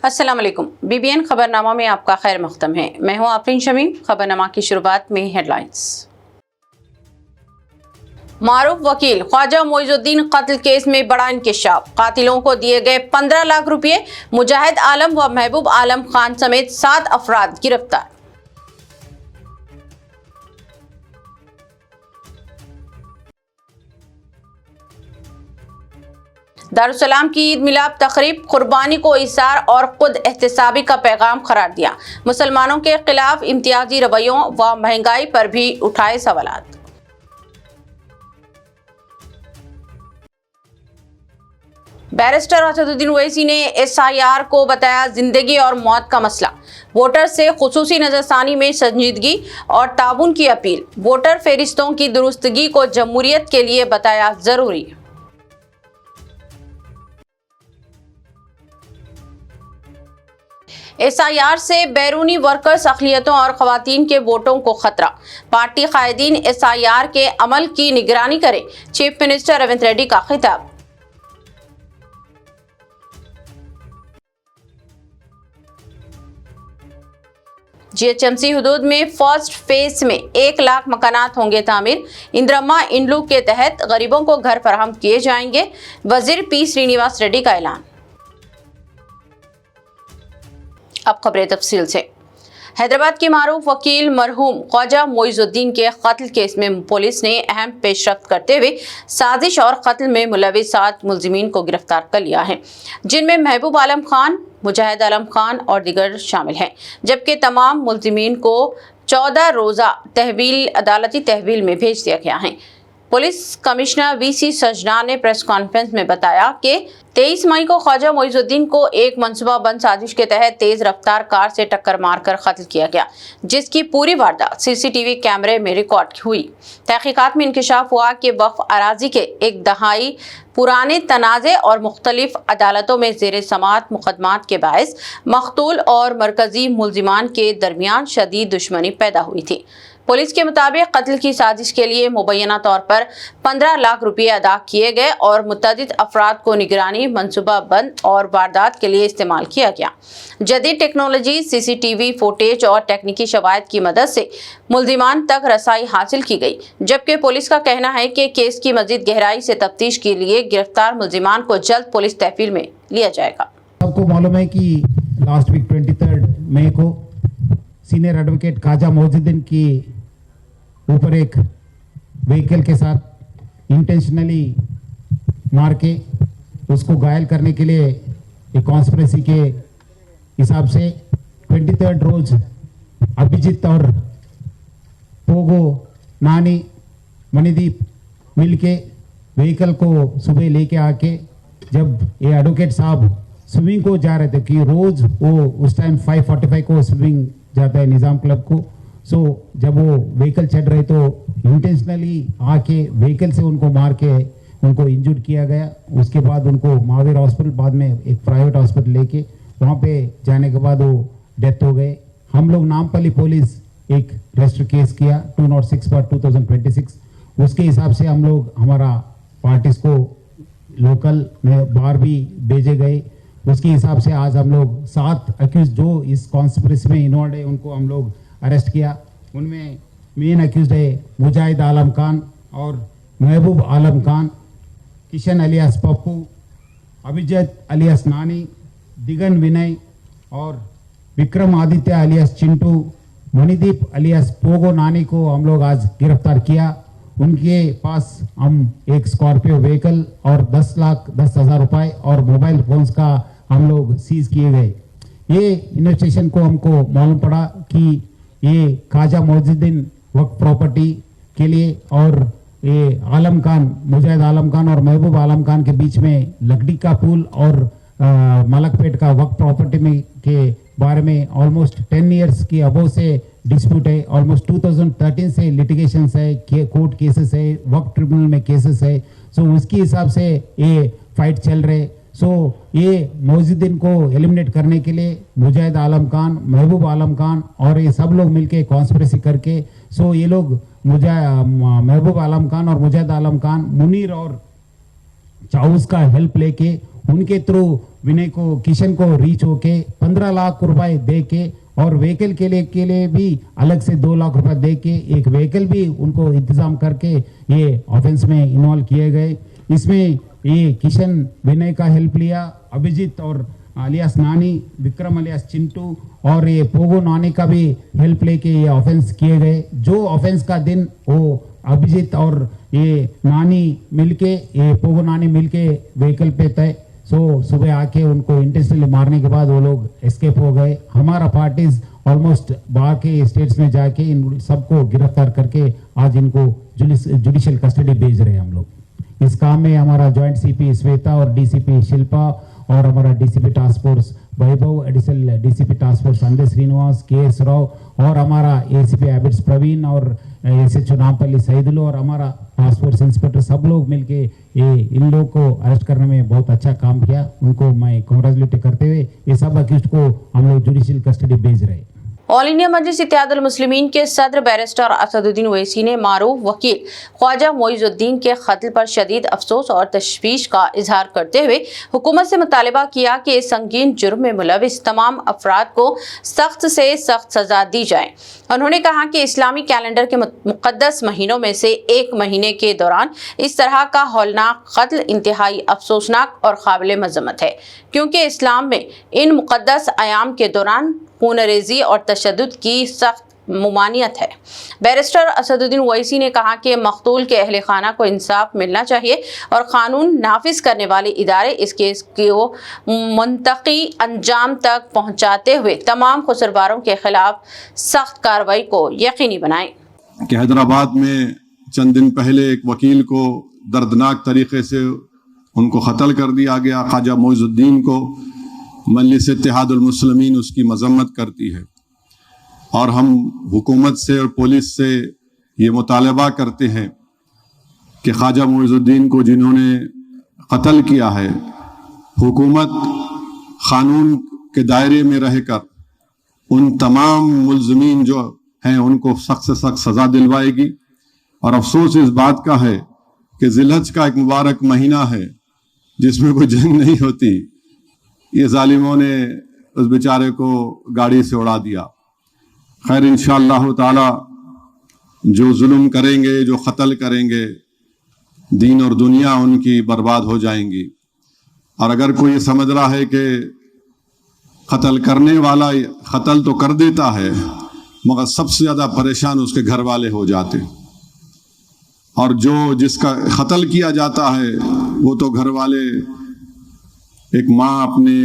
अस्सलाम वालेकुम। BBN खबरनामा में आपका खैर मख्तम है। मैं हूं आफरीन शमीम। खबरनामा की शुरुआत में हेडलाइंस। मारूफ वकील ख्वाजा मोइजुद्दीन कत्ल केस में बड़ा इंकशाफ। कातिलों को दिए गए 15 लाख रुपए। मुजाहिद आलम व महबूब आलम खान समेत 7 अफराद गिरफ्तार। दारुस्सलाम की ईद मिलाद तकरीब कुर्बानी को इसार और खुद एहतसाबी का पैगाम करार दिया। मुसलमानों के खिलाफ इम्तियाजी रवैयों व महंगाई पर भी उठाए सवालात। बैरिस्टर असदुद्दीन ओवैसी ने SIR को बताया जिंदगी और मौत का मसला। वोटर से खुसूसी नजरसानी में संजीदगी और ताउन की अपील। वोटर फहरिस्तों की दुरुस्तगी को जमहूरियत के लिए बताया जरूरी। SIR से बैरूनी वर्कर्स अक़लियतों और ख़वातीन के वोटों को खतरा। पार्टी कायदीन SIR के अमल की निगरानी करें। चीफ मिनिस्टर रेवंत रेड्डी का खिताब। GHMC हुदूद में फर्स्ट फेज में 1 लाख मकानात होंगे तामीर। इंदिरम्मा इंड्लू के तहत गरीबों को घर फराहम किए जाएंगे। वजीर P श्रीनिवास रेड्डी का ऐलान। अब खबरें तफसील से। हैदराबाद के मारूफ वकील मरहूम ख्वाजा मोइजुद्दीन के कत्ल केस में पुलिस ने अहम पेशरफ्त करते हुए साजिश और कत्ल में मुलविस 7 मुलजिमीन को गिरफ्तार कर लिया है, जिनमें महबूब आलम खान, मुजाहिद आलम खान और दीगर शामिल हैं, जबकि तमाम मुलजिमीन को 14 रोज़ा अदालती तहवील में भेज दिया गया है। पुलिस कमिश्नर VC सजना ने प्रेस कॉन्फ्रेंस में बताया कि 23 मई को ख्वाजा मोइजुद्दीन को एक मनसूबाबंद साजिश के तहत तेज रफ्तार कार से टक्कर मारकर कत्ल किया गया, जिसकी पूरी वारदात CCTV कैमरे में रिकॉर्ड हुई। तहकीकात में इंकशाफ हुआ कि वक्फ अराजी के 1 दहाई पुराने तनाज़े और मुख्तलिफ अदालतों में ज़ेर समात मुकदमात के बायस मकतूल और मरकजी मुलजिमान के दरमियान शदीद दुश्मनी पैदा हुई थी। पुलिस के मुताबिक कत्ल की साजिश के लिए मुबैना तौर पर 15 लाख रुपये अदा किए गए और मुतअद्दिद अफराद को निगरानी, मनसूबा बंद और वारदात के लिए इस्तेमाल किया गया। जदीद टेक्नोलॉजी, CCTV फुटेज और टेक्निकी शवाहिद की मदद से मुलजिमान तक रसाई हासिल की गई, जबकि पुलिस का कहना है कि केस की मजीद गहराई से तफ्तीश के लिए गिरफ्तार मुलजिमान को जल्द पुलिस तहवील में लिया जाएगा। सबको मालूम है कि लास्ट वीक 23 मई को सीनियर एडवोकेट ख्वाजा मोइजुद्दीन की ऊपर एक व्हीकल के साथ इंटेंशनली मार के उसको घायल करने के लिए एक कॉन्स्पिरेसी के हिसाब से 23 रोज अभिजीत और पोगो नानी मणिदीप मिलके व्हीकल को सुबह लेके आके जब ये एडवोकेट साहब स्विमिंग को जा रहे थे कि रोज वो उस टाइम 5:45 को स्विमिंग जाता है निज़ाम क्लब को। जब वो व्हीकल चढ़ रहे तो इंटेंशनली आके व्हीकल से उनको मार के उनको इंजर्ड किया गया। उसके बाद उनको महावीर हॉस्पिटल, बाद में एक प्राइवेट हॉस्पिटल लेके वहाँ पे जाने के बाद वो डेथ हो गए। हम लोग नामपल्ली पुलिस एक रजिस्टर केस किया 206/2026। उसके हिसाब से हम लोग हमारा पार्टीज को लोकल में बाहर भी भेजे गए। उसके हिसाब से आज हम लोग 7 अक्यूज जो इस कॉन्स्पिरेसी में इन्वॉल्व है उनको हम लोग अरेस्ट किया। उनमें मेन अक्यूज है मुजाहिद आलम खान और महबूब आलम खान, किशन अलियास पप्पू, अभिजीत अलियास नानी, दिगन विनय और विक्रम आदित्य अलियास चिंटू, मणिदीप अलियास पोगो नानी को हम लोग आज गिरफ्तार किया। उनके पास हम एक स्कॉर्पियो व्हीकल और 10,10,000 रुपए और मोबाइल फोन्स का हम लोग सीज किए गए। ये इन्वेस्टिगेशन को हमको मालूम पड़ा कि ये ख्वाजा मोइजुद्दीन वक्फ प्रॉपर्टी के लिए और ये आलम खान, मुजाहिद आलम खान और महबूब आलम खान के बीच में लकड़ी का पुल और मलकपेट का वक्फ प्रॉपर्टी में के बारे में ऑलमोस्ट 10 इयर्स की अबव से डिस्प्यूट है। ऑलमोस्ट 2013 से लिटिगेशन है, कोर्ट केसेस है, वक्फ ट्रिब्यूनल में केसेस है। उसके हिसाब से ये फाइट चल रहे। ये मोइजुद्दीन को एलिमिनेट करने के लिए मुजाहिद आलम खान, महबूब आलम खान और ये सब लोग मिलके कॉन्स्पिरेसी करके ये लोग महबूब आलम खान और मुजाहिद आलम खान, मुनीर और चाउस का हेल्प लेके उनके थ्रू विनय को किशन को रीच होके 15 लाख रुपए दे के और व्हीकल के लिए भी अलग से 2 लाख रुपए दे के एक व्हीकल भी उनको इंतजाम करके ये ऑफेंस में इन्वॉल्व किए गए। इसमें ये किशन विनय का हेल्प लिया, अभिजीत और अलियास नानी, विक्रम अलियास चिंटू और ये पोगो नानी का भी हेल्प लेके ये ऑफेंस किए गए। जो ऑफेंस का दिन वो अभिजीत और ये नानी मिलके, ये पोगो नानी मिलके व्हीकल पे थे। सुबह आके उनको इंटेंशनली मारने के बाद वो लोग एस्केप हो गए। हमारा पार्टीज ऑलमोस्ट बाहर के स्टेट्स में जाके इन सबको गिरफ्तार करके आज इनको जुडिशियल कस्टडी भेज रहे हैं हम लोग। इस काम में हमारा जॉइंट सीपी श्वेता और डीसीपी शिल्पा और हमारा DCP task force Vaibhav, additional DCP task force Sanjay Srinivas, K S. Rao और हमारा एसीपी हैबिट्स प्रवीण और एसएचओ नामपल्ली सईदुल और हमारा टास्क फोर्स इंस्पेक्टर सब लोग मिलके ये इन लोग को अरेस्ट करने में बहुत अच्छा काम किया। उनको मैं कांग्रेचुलेट करते हुए ये सब अक्यूज्ड को हम लोग जुडिशियल कस्टडी भेज रहे हैं। ऑल इंडिया मजलिस इत्तेहादुल मुस्लिमीन के सदर बैरिस्टर असदुद्दीन ओवैसी ने मारूफ वकील ख्वाजा मोइजुद्दीन के कत्ल पर शदीद अफसोस और तशवीश का इजहार करते हुए हुकूमत से मुतालबा किया कि इस संगीन जुर्म में मुलविस तमाम अफराद को सख्त से सख्त सजा दी जाए। उन्होंने कहा कि इस्लामी कैलेंडर के मुक़द्दस महीनों में से एक महीने के दौरान इस तरह का हौलनाक कत्ल इंतहाई अफसोसनाक और काबिल मज़म्मत है, क्योंकि इस्लाम में इन मुक़द्दस अयाम के दौरान खूनरेज़ी और तशद्दुद की सख्त मुमानियत है। बैरिस्टर असदुद्दीन ओवैसी ने कहा कि मक़तूल के अहले खाना को इंसाफ मिलना चाहिए और क़ानून नाफिज करने वाले इदारे इस केस को मुंतकी अंजाम तक पहुँचाते हुए तमाम कसूरवारों के खिलाफ सख्त कार्रवाई को यकीनी बनाएं। कि हैदराबाद में चंद दिन पहले एक वकील को दर्दनाक तरीके से उनको कत्ल कर दिया गया। ख्वाजा मोइजुद्दीन को मजलिस इत्तेहादुल मुस्लिमीन उसकी मजम्मत करती है और हम हुकूमत से और पुलिस से ये मुतालबा करते हैं कि ख्वाजा मोइजुद्दीन को जिन्होंने कत्ल किया है, हुकूमत क़ानून के दायरे में रहकर उन तमाम मुल्ज़मीन जो हैं उनको सख्त से सख्त सज़ा दिलवाएगी। और अफसोस इस बात का है कि ज़िलहज का एक मुबारक महीना है जिसमें कोई जंग नहीं होती, ये जालिमों ने उस बेचारे को गाड़ी से उड़ा दिया। खैर इंशाअल्लाह ताला जो जुल्म करेंगे, जो कत्ल करेंगे, दीन और दुनिया उनकी बर्बाद हो जाएंगी। और अगर कोई ये समझ रहा है कि कत्ल करने वाला कत्ल तो कर देता है मगर सबसे ज़्यादा परेशान उसके घर वाले हो जाते, और जो जिसका कत्ल किया जाता है वो तो घर वाले, एक माँ अपने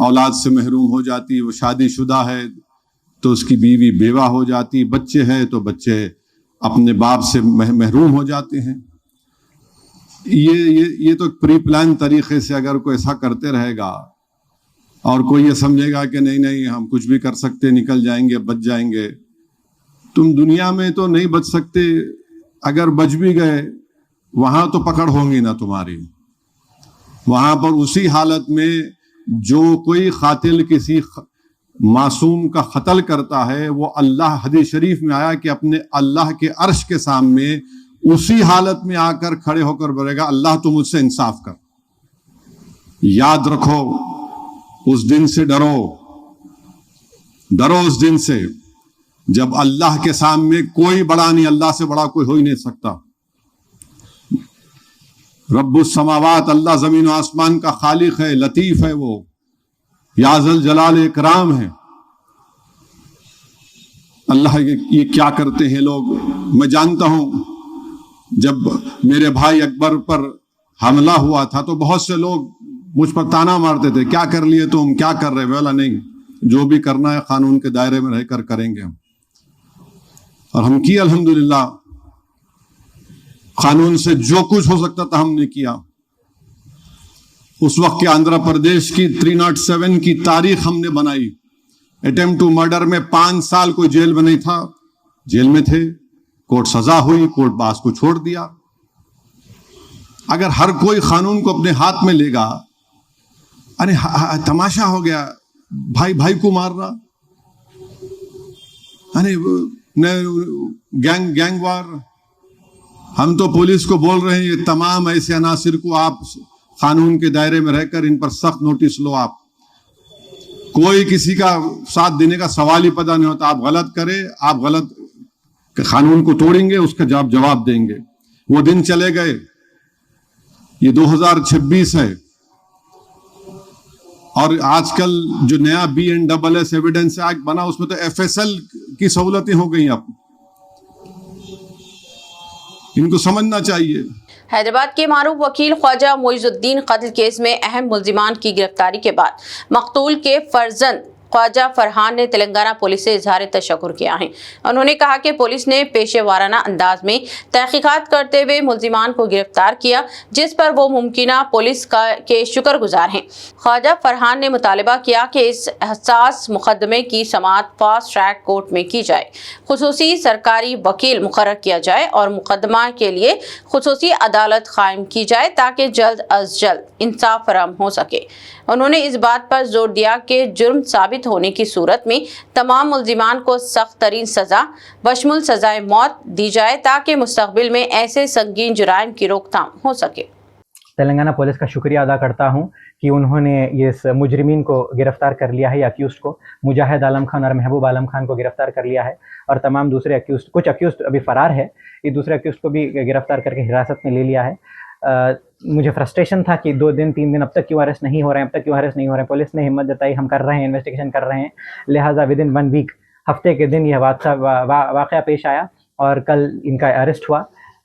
औलाद से महरूम हो जाती, वो शादीशुदा है तो उसकी बीवी बेवा हो जाती, बच्चे हैं तो बच्चे अपने बाप से महरूम हो जाते हैं। ये तो प्री प्लान तरीके से अगर कोई ऐसा करते रहेगा और कोई ये समझेगा कि नहीं नहीं हम कुछ भी कर सकते, निकल जाएंगे, बच जाएंगे, तुम दुनिया में तो नहीं बच सकते। अगर बच भी गए वहां तो पकड़ होंगी ना तुम्हारी। वहां पर उसी हालत में जो कोई कातिल किसी मासूम का कत्ल करता है वो अल्लाह, हदीस शरीफ में आया कि अपने अल्लाह के अर्श के सामने उसी हालत में आकर खड़े होकर बोलेगा अल्लाह तुम मुझसे इंसाफ कर। याद रखो, उस दिन से डरो, डरो उस दिन से जब अल्लाह के सामने कोई बड़ा नहीं, अल्लाह से बड़ा कोई हो ही नहीं सकता। रब्बुस समावात, अल्लाह जमीन और आसमान का खालिक है, लतीफ है, वो याज़ल जलाल इकराम है। अल्लाह ये क्या करते हैं लोग। मैं जानता हूं जब मेरे भाई अकबर पर हमला हुआ था तो बहुत से लोग मुझ पर ताना मारते थे, क्या कर लिए तुम, क्या कर रहे। बोला नहीं, जो भी करना है कानून के दायरे में रहकर करेंगे हम। और हम किए अल्हम्दुलिल्लाह, कानून से जो कुछ हो सकता था हमने किया। उस वक्त के आंध्र प्रदेश की 307 की तारीख हमने बनाई। अटेम्प्ट टू मर्डर में 5 साल कोई जेल में नहीं था, जेल में थे, कोर्ट सजा हुई, कोर्ट बास को छोड़ दिया। अगर हर कोई कानून को अपने हाथ में लेगा, अरे तमाशा हो गया, भाई भाई को मार रहा, अरे गैंग वार। हम तो पुलिस को बोल रहे हैं ये तमाम ऐसे अनासिर को आप قانون کے دائرے میں رہ کر ان پر سخت نوٹس لو. آپ کوئی کسی کا ساتھ دینے کا سوال ہی پیدا نہیں ہوتا. آپ غلط کریں, آپ غلط قانون کو توڑیں گے, اس کا جواب دیں گے. وہ دن چلے گئے. یہ 2026 ہے, اور آج کل جو نیا BNSS ایویڈنس ایکٹ بنا اس میں تو FSL کی سہولتیں ہو گئی. اب ان کو سمجھنا چاہیے. حیدرآباد کے معروف وکیل خواجہ معیز الدین قتل کیس میں اہم ملزمان کی گرفتاری کے بعد مقتول کے فرزند خواجہ فرحان نے تلنگانہ پولیس سے اظہار تشکر کیا ہے. انہوں نے کہا کہ پولیس نے پیشے وارانہ انداز میں تحقیقات کرتے ہوئے ملزمان کو گرفتار کیا, جس پر وہ ممکنہ پولیس کے شکر گزار ہیں. خواجہ فرحان نے مطالبہ کیا کہ اس حساس مقدمے کی سماعت فاسٹ ٹریک کورٹ میں کی جائے, خصوصی سرکاری وکیل مقرر کیا جائے اور مقدمہ کے لیے خصوصی عدالت قائم کی جائے تاکہ جلد از جلد انصاف فراہم ہو سکے. انہوں نے اس بات پر زور دیا کہ جرم ثابت ہونے کی صورت میں تمام ملزمان کو سخت ترین سزا بشمول سزائے موت دی جائے تاکہ مستقبل میں ایسے سنگین جرائم کی روک تھام ہو سکے. تلنگانہ پولیس کا شکریہ ادا کرتا ہوں کہ انہوں نے اس مجرمین کو گرفتار کر لیا ہے, اکیوزڈ کو, مجاہد عالم خان اور محبوب عالم خان کو گرفتار کر لیا ہے, اور تمام دوسرے اکیوزڈ, کچھ اکیوزڈ ابھی فرار ہے, یہ دوسرے اکیوزڈ کو بھی گرفتار کر کے حراست میں لے لیا ہے. مجھے فرسٹریشن تھا کہ 2 دن 3 دن اب تک کیوں اریسٹ نہیں ہو رہے ہیں, اب تک کیوں اریسٹ نہیں ہو رہے ہیں. پولیس نے ہمت جتائی, ہم کر رہے ہیں, انویسٹیگیشن کر رہے ہیں, لہٰذا ودن 1 ویک, ہفتے کے دن یہ واقعہ پیش آیا اور کل ان کا اریسٹ ہوا.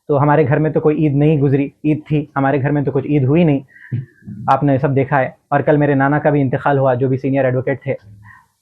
تو ہمارے گھر میں تو کوئی عید نہیں گزری, عید تھی ہمارے گھر میں تو کچھ عید ہوئی نہیں, آپ نے سب دیکھا ہے. اور کل میرے نانا کا بھی انتقال ہوا جو بھی سینئر ایڈوکیٹ تھے.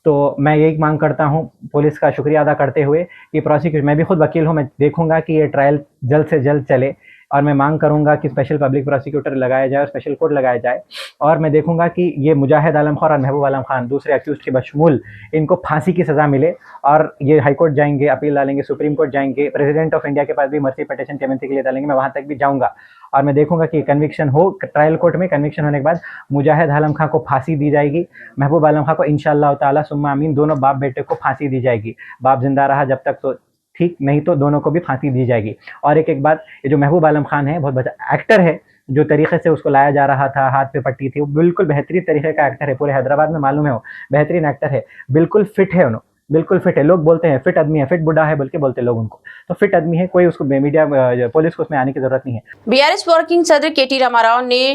تو میں یہی مانگ کرتا ہوں پولیس کا شکریہ ادا کرتے ہوئے کہ پروسیکیوشن, میں بھی خود وکیل ہوں, میں دیکھوں گا کہ یہ ٹرائل جلد سے جلد چلے, اور میں مانگ کروں گا کہ اسپیشل پبلک پروسیکیوٹر لگایا جائے اور اسپیشل کورٹ لگایا جائے. اور میں دیکھوں گا کہ یہ مجاہد عالم خان اور محبوب عالم خان دوسرے اکیوزڈ کے بشمول ان کو پھانسی کی سزا ملے, اور یہ ہائی کورٹ جائیں گے, اپیل ڈالیں گے, سپریم کورٹ جائیں گے, پریزیڈنٹ آف انڈیا کے پاس بھی مرسی پٹیشن کلیمنسی کے لیے ڈالیں گے, میں وہاں تک بھی جاؤں گا. اور میں دیکھوں گا کہ کنوکشن ہو ٹرائل کورٹ میں, کنوکشن ہونے کے بعد مجاہد عالم خان کو پھانسی دی جائے گی, محبوب عالم خان کو انشاءاللہ تعالیٰ ثم آمین دونوں باپ بیٹے کو پھانسی دی جائے گی. باپ زندہ رہا جب تک تو ٹھیک, نہیں تو دونوں کو بھی پھانسی دی جائے گی. اور ایک بات, یہ جو محبوب عالم خان ہے بہت بڑا ایکٹر ہے, جو طریقے سے اس کو لایا جا رہا تھا, ہاتھ پہ پٹی تھی, وہ بالکل بہترین طریقے کا ایکٹر ہے, پورے حیدرآباد میں معلوم ہے, وہ بہترین ایکٹر ہے, بالکل فٹ ہے, انہوں بالکل فٹ ہے. لوگ بولتے ہیں فٹ آدمی ہے, فٹ بڈھا ہے بول کے بولتے لوگ ان کو, تو فٹ آدمی ہے, کوئی اس کو میڈیا پولیس کو اس میں آنے کی ضرورت نہیں ہے. BRS ورکنگ صدر KT راما راؤ نے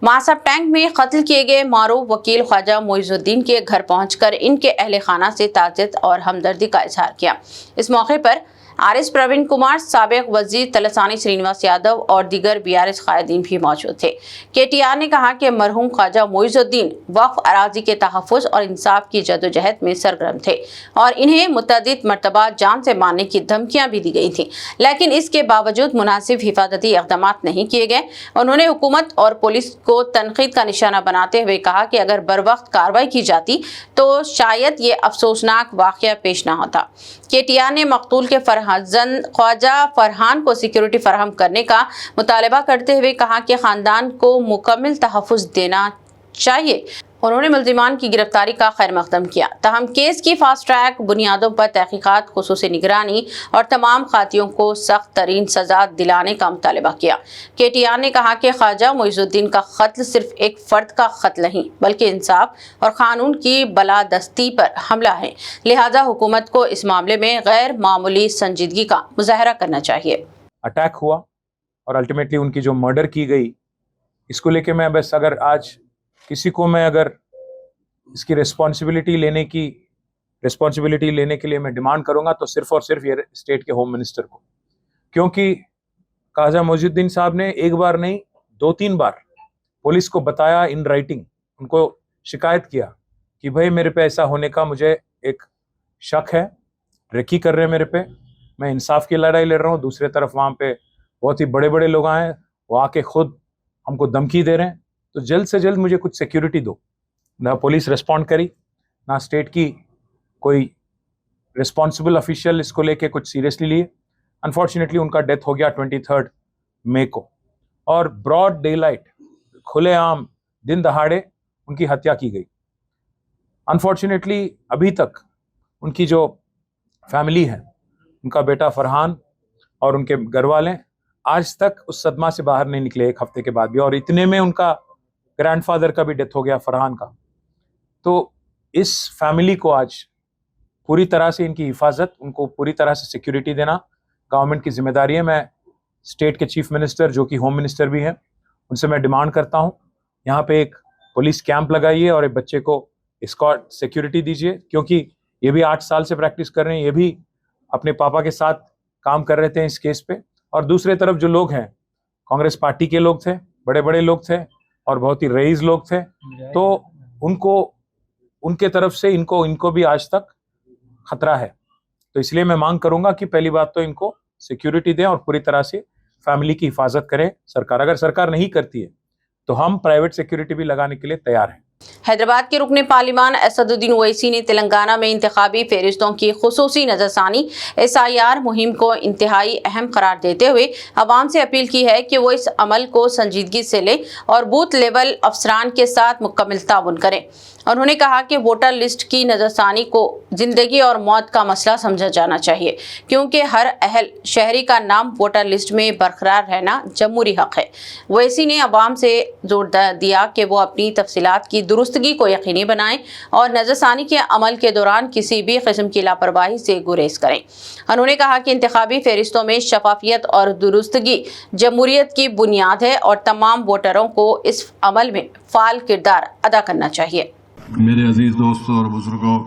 ماسب ٹینک میں قتل کیے گئے معروف وکیل خواجہ معیز الدین کے گھر پہنچ کر ان کے اہل خانہ سے تعزیت اور ہمدردی کا اظہار کیا. اس موقع پر RS پروین کمار, سابق وزیر تلسانی سرینواس یادو اور دیگر BRS قائدین بھی موجود تھے. KTR نے کہا کہ مرحوم خواجہ معیز الدین وقف اراضی کے تحفظ اور انصاف کی جدوجہد میں سرگرم تھے اور انہیں متعدد مرتبہ جان سے مارنے کی دھمکیاں بھی دی گئی تھیں, لیکن اس کے باوجود مناسب حفاظتی اقدامات نہیں کیے گئے. انہوں نے حکومت اور پولیس کو تنقید کا نشانہ بناتے ہوئے کہا کہ اگر بروقت کارروائی کی جاتی تو شاید یہ افسوسناک واقعہ پیش نہ ہوتا. KTR نے مقتول کے فرزند خواجہ فرحان کو سیکیورٹی فراہم کرنے کا مطالبہ کرتے ہوئے کہا کہ خاندان کو مکمل تحفظ دینا چاہیے. انہوں نے ملزمان کی گرفتاری کا خیر مقدم کیا, تاہم کیس کی فاسٹ ٹریک بنیادوں پر تحقیقات, خصوصی نگرانی اور تمام قاتلوں کو سخت ترین سزا دلانے کا مطالبہ کیا. KTR نے کہا کہ خواجہ معیز الدین کا قتل صرف ایک فرد کا قتل نہیں بلکہ انصاف اور قانون کی بالادستی پر حملہ ہے, لہذا حکومت کو اس معاملے میں غیر معمولی سنجیدگی کا مظاہرہ کرنا چاہیے. اٹیک ہوا اور الٹیمیٹلی ان کی جو مرڈر کی گئی, اس کو لے کے میں بس اگر آج کسی کو میں اگر اس کی ریسپانسبلٹی لینے کے لیے میں ڈیمانڈ کروں گا تو صرف اور صرف یہ اسٹیٹ کے ہوم منسٹر کو, کیونکہ خواجہ معیز الدین صاحب نے ایک بار نہیں 2-3 بار پولیس کو بتایا ان رائٹنگ, ان کو شکایت کیا کہ بھائی میرے پہ ایسا ہونے کا مجھے ایک شک ہے, ریکی کر رہے ہیں میرے پہ, میں انصاف کی لڑائی لڑ رہا ہوں. دوسرے طرف وہاں پہ بہت ہی بڑے بڑے لوگ آئے ہیں, وہ آ کے خود ہم کو دھمکی دے رہے ہیں, تو جلد سے جلد مجھے کچھ سیکیورٹی دو. نہ پولیس ریسپونڈ کری, نہ اسٹیٹ کی کوئی ریسپانسبل افیشیل اس کو لے کے کچھ سیریسلی لیے. انفارچونیٹلی ان کا ڈیتھ ہو گیا 23 مئی کو, اور براڈ ڈے لائٹ, کھلے عام دن دہاڑے ان کی ہتیا کی گئی. انفارچونیٹلی ابھی تک ان کی جو فیملی ہے, ان کا بیٹا فرحان اور ان کے گھر والے आज तक उस सदमा से बाहर नहीं निकले 1 हफ्ते के बाद भी, और इतने में उनका ग्रैंडफादर का भी डेथ हो गया, फरहान का। तो इस फैमिली को आज पूरी तरह से इनकी हिफाजत, उनको पूरी तरह से सिक्योरिटी देना गवर्नमेंट की जिम्मेदारी है। मैं स्टेट के चीफ मिनिस्टर जो कि होम मिनिस्टर भी हैं, उनसे मैं डिमांड करता हूं यहाँ पे एक पुलिस कैंप लगाइए और एक बच्चे को एस्कॉर्ट सिक्योरिटी दीजिए, क्योंकि ये भी 8 साल से प्रैक्टिस कर रहे हैं, ये भी अपने पापा के साथ काम कर रहे थे इस केस पे। और दूसरे तरफ जो लोग हैं, कांग्रेस पार्टी के लोग थे, बड़े बड़े लोग थे और बहुत ही रईस लोग थे, तो उनको उनके तरफ से इनको भी आज तक खतरा है। तो इसलिए मैं मांग करूंगा कि पहली बात तो इनको सिक्योरिटी दें और पूरी तरह से फैमिली की हिफाजत करें सरकार। अगर सरकार नहीं करती है तो हम प्राइवेट सिक्योरिटी भी लगाने के लिए तैयार हैं। हैदराबाद के रुकने पार्लिमान असदुद्दीन ओवैसी ने तेलंगाना में इंतखाबी फहरिस्तों की खुसूसी नजरसानी SIR मुहिम को इंतहाई अहम करार देते हुए अवाम से अपील की है कि वो इस अमल को संजीदगी से लें और बूथ लेवल अफसरान के साथ मुकम्मल ताउन करें। उन्होंने कहा कि वोटर लिस्ट की नजरसानी को जिंदगी और मौत का मसला समझा जाना चाहिए, क्योंकि हर अहल शहरी का नाम वोटर लिस्ट में बरकरार रहना जमहूरी हक है। ओवैसी ने अवाम से जोर दिया कि वो अपनी तफसीलात की दुरुस्तगी को यकीनी बनाएं और नजरसानी के अमल के दौरान किसी भी किस्म की लापरवाही से गुरेज करें। उन्होंने कहा कि इंतखाबी फहरिस्तों में शफाफियत और दुरुस्तगी जमहूरियत की बुनियाद है और तमाम वोटरों को इस अमल में फाल किरदार अदा करना चाहिए। मेरे अजीज़ दोस्तों और बुजुर्गों,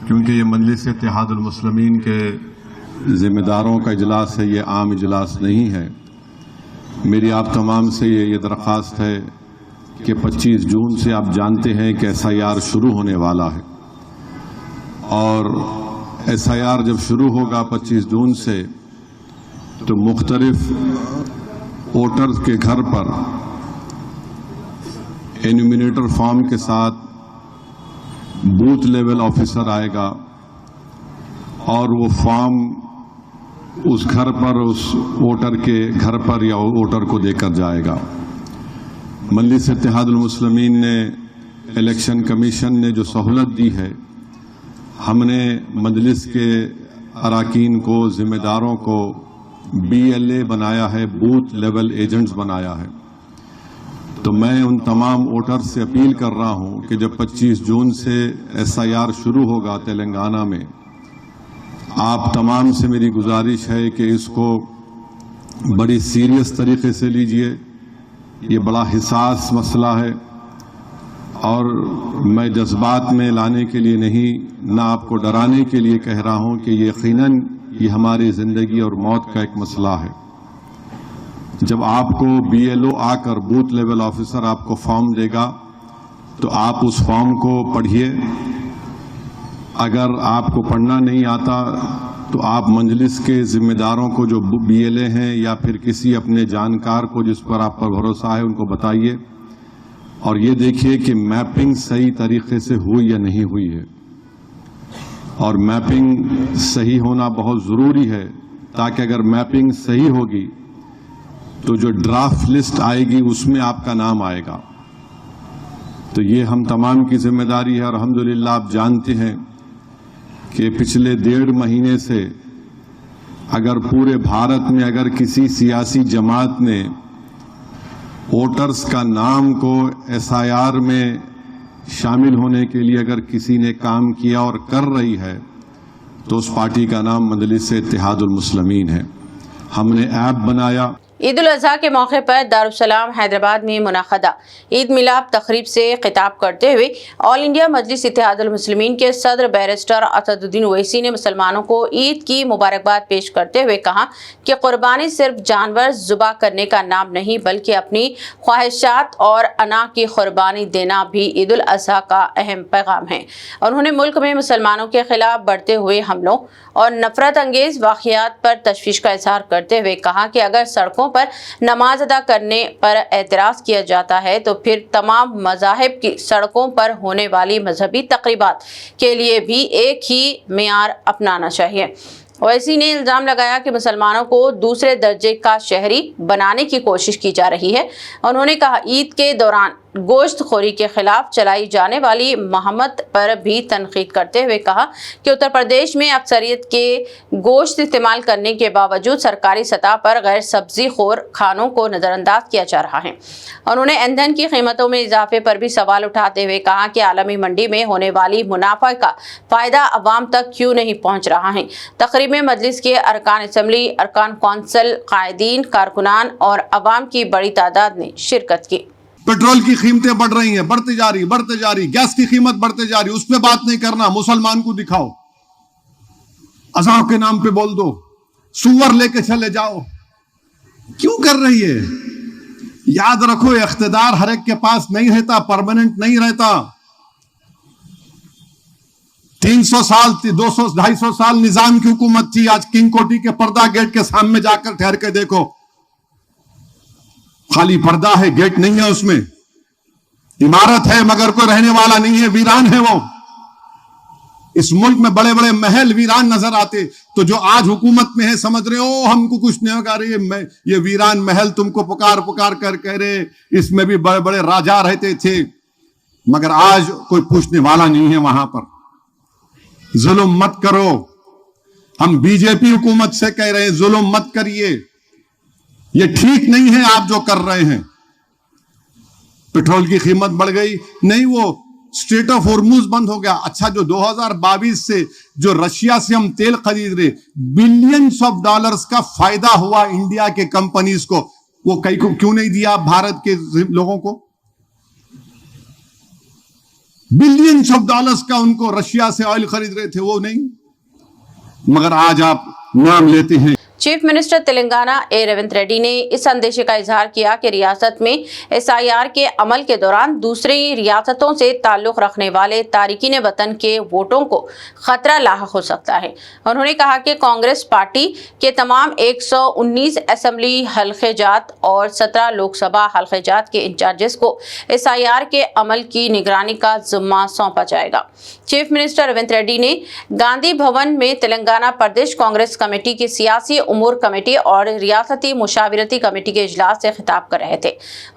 क्योंकि ये मजलिस इत्तेहादुल मुस्लिमीन के ज़िम्मेदारों का इजलास है, ये आम इजलास नहीं है, मेरी आप तमाम से ये दरख्वास्त है कि 25 जून से आप जानते हैं कि SIR शुरू होने वाला है, और SIR जब शुरू होगा 25 जून से, तो मुख्तलिफ वोटर्स के घर पर एन्यूमिनेटर फॉर्म के साथ बूथ लेवल ऑफिसर आएगा और वो फॉर्म उस घर पर, उस वोटर के घर पर या वोटर को देकर जाएगा। मजलिस इत्तेहादुल मुस्लिमीन ने, इलेक्शन कमीशन ने जो सहूलत दी है, हमने मजलिस के अरकान को, जिम्मेदारों को BLA बनाया है, बूथ लेवल एजेंट्स बनाया है। तो मैं उन तमाम वोटर्स से अपील कर रहा हूं कि जब 25 जून से SIR शुरू होगा तेलंगाना में, आप तमाम से मेरी गुजारिश है कि इसको बड़ी सीरियस तरीके से लीजिए। ये बड़ा हिसास मसला है और मैं जज्बात में लाने के लिए नहीं, ना आपको डराने के लिए कह रहा हूं कि यकीनन ये हमारी ज़िंदगी और मौत का एक मसला है। जब आपको BLO आकर, बूथ लेवल ऑफिसर आपको फॉर्म देगा, तो आप उस फॉर्म को पढ़िए। अगर आपको पढ़ना नहीं आता तो आप मजलिस के जिम्मेदारों को जो BLA हैं या फिर किसी अपने जानकार को जिस पर आप पर भरोसा है उनको बताइए, और ये देखिए कि मैपिंग सही तरीके से हुई या नहीं हुई है। और मैपिंग सही होना बहुत ज़रूरी है, ताकि अगर मैपिंग सही होगी तो जो ड्राफ्ट लिस्ट आएगी उसमें आपका नाम आएगा। तो ये हम तमाम की जिम्मेदारी है। और अल्हम्दुलिल्लाह आप जानते हैं कि पिछले 1.5 महीने से अगर पूरे भारत में अगर किसी सियासी जमात ने वोटर्स का नाम को SIR में शामिल होने के लिए अगर किसी ने काम किया और कर रही है, तो उस पार्टी का नाम मजलिस इत्तेहादुल मुस्लिमीन है। हमने ऐप बनाया। ईद उल अज़हा के मौके पर दारुस्सलाम हैदराबाद में मुनाक़दा ईद मिलाप तकरीब से खिताब करते हुए ऑल इंडिया मजलिस इत्तेहादुल मुस्लिमीन के सदर बैरिस्टर असदुद्दीन ओवैसी ने मुसलमानों को ईद की मुबारकबाद पेश करते हुए कहा कि कुर्बानी सिर्फ जानवर ज़ुबा करने का नाम नहीं, बल्कि अपनी ख्वाहिशात और अना की कुर्बानी देना भी ईद उल अज़हा का अहम पैगाम है। उन्होंने मुल्क में मुसलमानों के खिलाफ बढ़ते हुए हमलों और नफरत अंगेज वाक़ियात पर तशवीश का इजहार करते हुए कहा कि अगर सड़कों पर नमाज अदा करने पर एतराज किया जाता है तो फिर तमाम मज़ाहिब की सड़कों पर होने वाली मजहबी तकरीबात के लिए भी एक ही मेयार अपनाना चाहिए। ओवैसी ने इल्जाम लगाया कि मुसलमानों को दूसरे दर्जे का शहरी बनाने की कोशिश की जा रही है। उन्होंने कहा ईद के दौरान गोश्त खोरी के खिलाफ चलाई जाने वाली मुहिम पर भी तनकीद करते हुए कहा कि उत्तर प्रदेश में अक्सरियत के गोश्त इस्तेमाल करने के बावजूद सरकारी सतह पर गैर सब्जी खोर खानों को नज़रअंदाज किया जा रहा है। उन्होंने ईंधन की कीमतों में इजाफे पर भी सवाल उठाते हुए कहा कि आलमी मंडी में होने वाली मुनाफा का फ़ायदा अवाम तक क्यों नहीं पहुँच रहा है। तकरीब में मजलिस के अरकान असम्बली, अरकान कौंसिल, कायदीन, कारकुनान और अवाम की बड़ी तादाद ने शिरकत की। पेट्रोल की कीमतें बढ़ रही हैं, बढ़ते जा रही, गैस की कीमत बढ़ते जा रही, उस पर बात नहीं करना, मुसलमान को दिखाओ, अज़ान के नाम पे बोल दो, सुअर लेके चले जाओ, क्यों कर रही है? याद रखो इख्तिदार हर एक के पास नहीं रहता, परमानेंट नहीं रहता। 300 साल 200 250 साल निजाम की हुकूमत थी, आज किंग कोठी के पर्दा गेट के सामने जाकर ठहर के देखो, खाली पर्दा है, गेट नहीं है, उसमें इमारत है मगर कोई रहने वाला नहीं है, वीरान है वो। इस मुल्क में बड़े बड़े महल वीरान नजर आते, तो जो आज हुकूमत में है समझ रहे हो हमको कुछ नहीं होगा, ये वीरान महल तुमको पुकार पुकार कर कह रहे इसमें भी बड़े बड़े राजा रहते थे, मगर आज कोई पूछने वाला नहीं है वहां पर। जुल्म मत करो, हम बीजेपी हुकूमत से कह रहे हैं जुल्म मत करिए, ये ठीक नहीं है आप जो कर रहे हैं। पेट्रोल की कीमत बढ़ गई, नहीं वो स्ट्रेट ऑफ हॉर्मुज बंद हो गया। अच्छा, जो 2022 से जो रशिया से हम तेल खरीद रहे, बिलियंस ऑफ डॉलर्स का फायदा हुआ इंडिया के कंपनीज को, वो कई को क्यों नहीं दिया भारत के लोगों को? बिलियंस ऑफ डॉलर्स का उनको रशिया से ऑयल खरीद रहे थे, वो नहीं, मगर आज आप नाम लेते हैं। चीफ मिनिस्टर तेलंगाना ए रेवंत रेड्डी ने इस अंदेशे का इजहार किया कि रियासत में SIR के अमल के दौरान दूसरी रियासतों से ताल्लुक रखने वाले तारिकीन वतन के वोटों को खतरा लाहक हो सकता है। उन्होंने कहा कि कांग्रेस पार्टी के तमाम 119 असेंबली हल्के जात और 17 लोकसभा हल्के जात के इंचार्जेस को SIR के अमल की निगरानी का जिम्मा सौंपा जाएगा। चीफ मिनिस्टर रेवंत रेड्डी ने गांधी भवन में तेलंगाना प्रदेश कांग्रेस कमेटी की सियासी उमूर कमेटी और रियासती मुशावरती कमेटी के इजलास से खिताब कर रहे थे।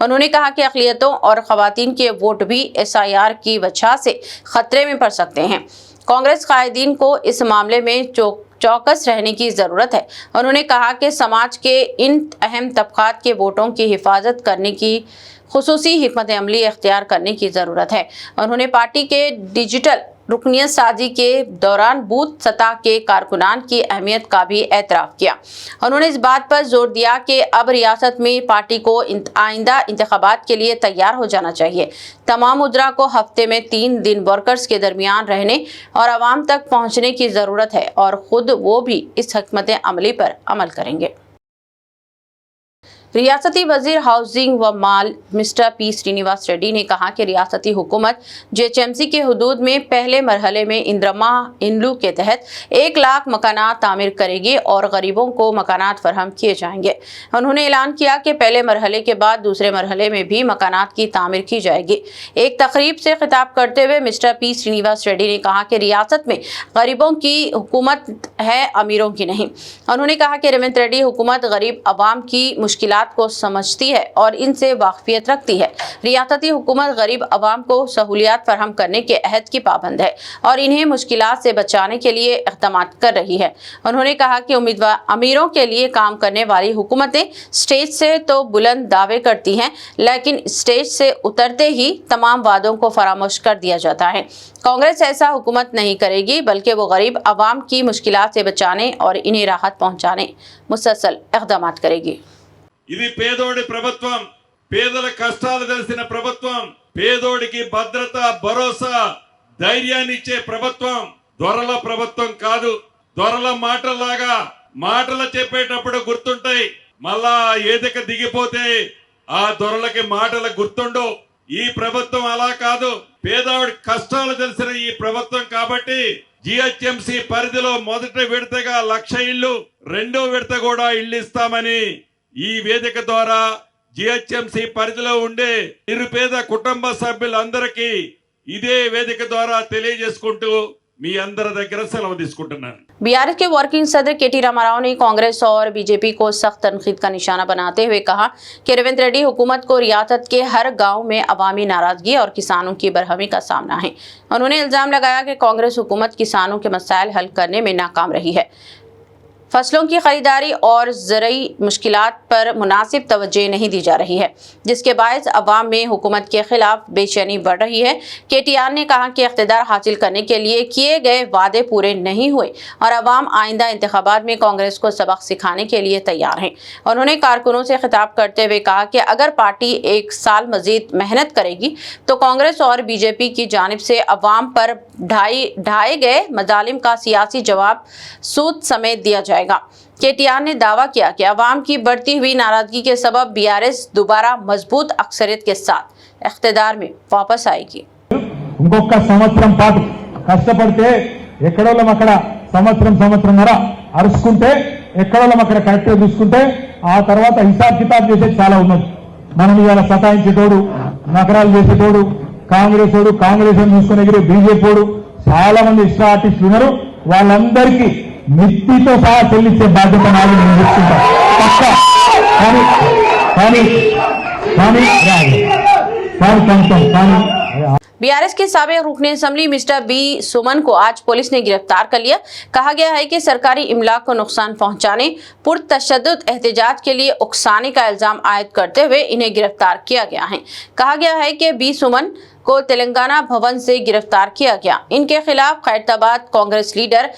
उन्होंने कहा कि अक़लियतों और ख़वातीन के वोट भी SIR की वजह से खतरे में पड़ सकते हैं। कांग्रेस कायदीन को इस मामले में चौकस रहने की ज़रूरत है। उन्होंने कहा कि समाज के इन अहम तबक़ात के वोटों की हिफाजत करने की खुसूसी हिकमत अमली इख्तियार करने की ज़रूरत है। उन्होंने पार्टी के डिजिटल रुकनियत साजी के दौरान बूथ सतह के कारकुनान की अहमियत का भी एतराफ़ किया। उन्होंने इस बात पर जोर दिया कि अब रियासत में पार्टी को आइंदा इंतखाबात के लिए तैयार हो जाना चाहिए। तमाम उजरा को हफ्ते में 3 दिन वर्कर्स के दरमियान रहने और आवाम तक पहुँचने की ज़रूरत है और ख़ुद वो भी इस हिकमत अमली पर अमल करेंगे। रियासती वजीर हाउसिंग व माल मिस्टर पी श्रीनिवास रेड्डी ने कहा कि रियासती हुकूमत GHMC के हदूद में पहले मरहले में इंद्रमा इनलू के तहत 1 लाख मकानात तामीर करेगी और गरीबों को मकानात फरहम किए जाएंगे। उन्होंने ऐलान किया कि पहले मरहले के बाद दूसरे मरहले में भी मकानात की तामीर की जाएगी। एक तकरीब से खिताब करते हुए मिस्टर पी श्रीनिवास रेड्डी ने कहा कि रियासत में गरीबों की हुकूमत है, अमीरों की नहीं। उन्होंने कहा कि रेवंत रेड्डी हुकूमत गरीब अवाम की मुश्किलात को समझती है और इनसे वाकफियत रखती है। रियासती हुकूमत गरीब अवाम को सहूलियात फराहम करने के अहद की पाबंद है और इन्हें मुश्किलात से बचाने के लिए इक़दाम कर रही है। उन्होंने कहा कि उम्मीदवार अमीरों के लिए काम करने वाली हुकूमतें स्टेज से तो बुलंद दावे करती हैं, लेकिन स्टेज से उतरते ही तमाम वादों को फरामोश कर दिया जाता है। कांग्रेस ऐसा हुकूमत नहीं करेगी, बल्कि वो गरीब अवाम की मुश्किलात से बचाने और इन्हें राहत पहुँचाने मुसलसल इक़दाम करेगी। ఇది పేదోడి ప్రభుత్వం, పేదల కష్టాలు తెలిసిన ప్రభుత్వం, పేదోడికి భద్రత, భరోసా, ధైర్యాన్ని ఇచ్చే ప్రభుత్వం, దొరల ప్రభుత్వం కాదు. దొరల మాటలాగా మాటలు చెప్పేటప్పుడు గుర్తుంటాయి, మళ్ళా ఏదిక దిగిపోతే ఆ దొరలకి మాటలు గుర్తుండవు. ఈ ప్రభుత్వం అలా కాదు, పేదోడి కష్టాలు తెలిసిన ఈ ప్రభుత్వం కాబట్టి GHMC పరిధిలో మొదటి విడతగా 1,00,000 ఇళ్ళు, రెండో విడత కూడా ఇళ్ళు ఇస్తామని ఈ వేదిక ద్వారా GHMC పరిధిలో ఉండే నిరుపేద కుటుంబ సభ్యులందరికీ ఇదే వేదిక ద్వారా తెలియజేసుకుంటూ మీ అందరి దగ్గర సెలవు తీసుకుంటున్నాను. बीआरएस के वर्किंग सदर केटी रामाराव ने कांग्रेस और बीजेपी को सख्त तनकीद का निशाना बनाते हुए कहा कि रेवंत रेड्डी हुकूमत को रियासत के हर गांव में अवामी नाराजगी और किसानों की बरहमी का सामना है। उन्होंने इल्जाम लगाया कि कांग्रेस हुकूमत किसानों के मसाइल हल करने में नाकाम रही है। फसलों की खरीदारी और ज़रूरी मुश्किलात पर मुनासिब तवज्जो नहीं दी जा रही है, जिसके बायस अवाम में हुकूमत के खिलाफ बेचैनी बढ़ रही है। केटीआर ने कहा कि इख्तिदार हासिल करने के लिए किए गए वादे पूरे नहीं हुए और अवाम आइंदा इंतखाबात में कांग्रेस को सबक सिखाने के लिए तैयार हैं। उन्होंने कारकुनों से खिताब करते हुए कहा कि अगर पार्टी 1 साल मजीद मेहनत करेगी तो कांग्रेस और बीजेपी की जानिब से अवाम पर ढाए गए मजालिम का सियासी जवाब सूद समेत दिया जाएगा। केटीआर ने दावा किया कि अवाम की बढ़ती हुई नाराजगी के सबब बीआरएस दोबारा मजबूत अक्सरियत के साथ इख्तिदार में वापस आएगी। ఇంకొక సంవత్సరం పాటు కష్టపడితే ఎక్కడోళ్ళం అక్కడ సంవత్సరంన్నర అరుచుకుంటే ఎక్కడోళ్ళం అక్కడ కరెక్ట్గా చూసుకుంటే ఆ తర్వాత హిసాబ్ కితాబ్ చేసేది చాలా ఉన్నది. మనం ఇవాళ సతాయించేటోడు నగరాలు చేసేటోడు కాంగ్రెస్ ఓడు కాంగ్రెస్ అని చూసుకుని ఎగిరే బీజేపీ ఓడు చాలా మంది ఇష్ట ఆర్టిస్టులు ఉన్నారు. వాళ్ళందరికీ మిత్తితో సహా చెల్లించే బాధ్యత నాది నేను తీసుకుంటా పక్కా. కానీ बीआरएस के साबिक रुकने असम्बली मिस्टर बी सुमन को आज पुलिस ने गिरफ्तार कर लिया। कहा गया है कि सरकारी इमलाक को नुकसान पहुंचाने, पुरतशद्दुद एहतजाज के लिए उकसाने का इल्जाम आयद करते हुए इन्हें गिरफ्तार किया गया है। कहा गया है कि बी सुमन को तेलंगाना भवन से गिरफ्तार किया गया। इनके खिलाफ खैरताबाद कांग्रेस लीडर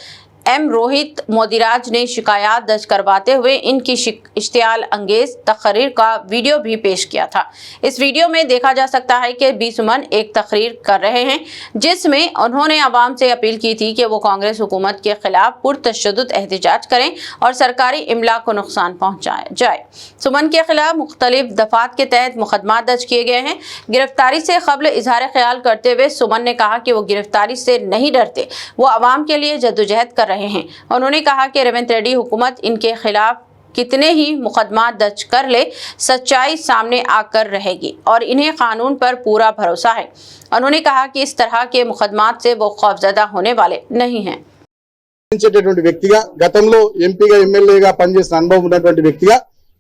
एम रोहित मोदीराज ने शिकायत दर्ज करवाते हुए इनकी इश्तियाल अंगेज तकरीर का वीडियो भी पेश किया था। इस वीडियो में देखा जा सकता है कि बी सुमन एक तकरीर कर रहे हैं जिसमें उन्होंने आवाम से अपील की थी कि वो कांग्रेस हुकूमत के खिलाफ पुरतशद्दुद एहतजाज करें और सरकारी इमलाक को नुकसान पहुंचाया जाए। सुमन के खिलाफ मुख्तलिफ दफात के तहत मुकदमा दर्ज किए गए हैं। गिरफ्तारी से कबल इजहार ख्याल करते हुए सुमन ने कहा कि वो गिरफ्तारी से नहीं डरते, वो आवाम के लिए जद्दोजहद कर रहे हैं। उन्होंने कहा कि रेवंत रेड्डी हुकूमत इनके खिलाफ कितने ही मुकदमा दर्ज कर ले, सच्चाई सामने आकर रहेगी और इन्हें कानून पर पूरा भरोसा है। उन्होंने कहा कि इस तरह के मुकदमात से वो खौफजदा होने वाले नहीं हैं। వ్యక్తిగా గతంలో ఎంపీగా ఎమ్మెల్యేగా పనిచేసిన అనుభవం ఉన్నటువంటి వ్యక్తిగా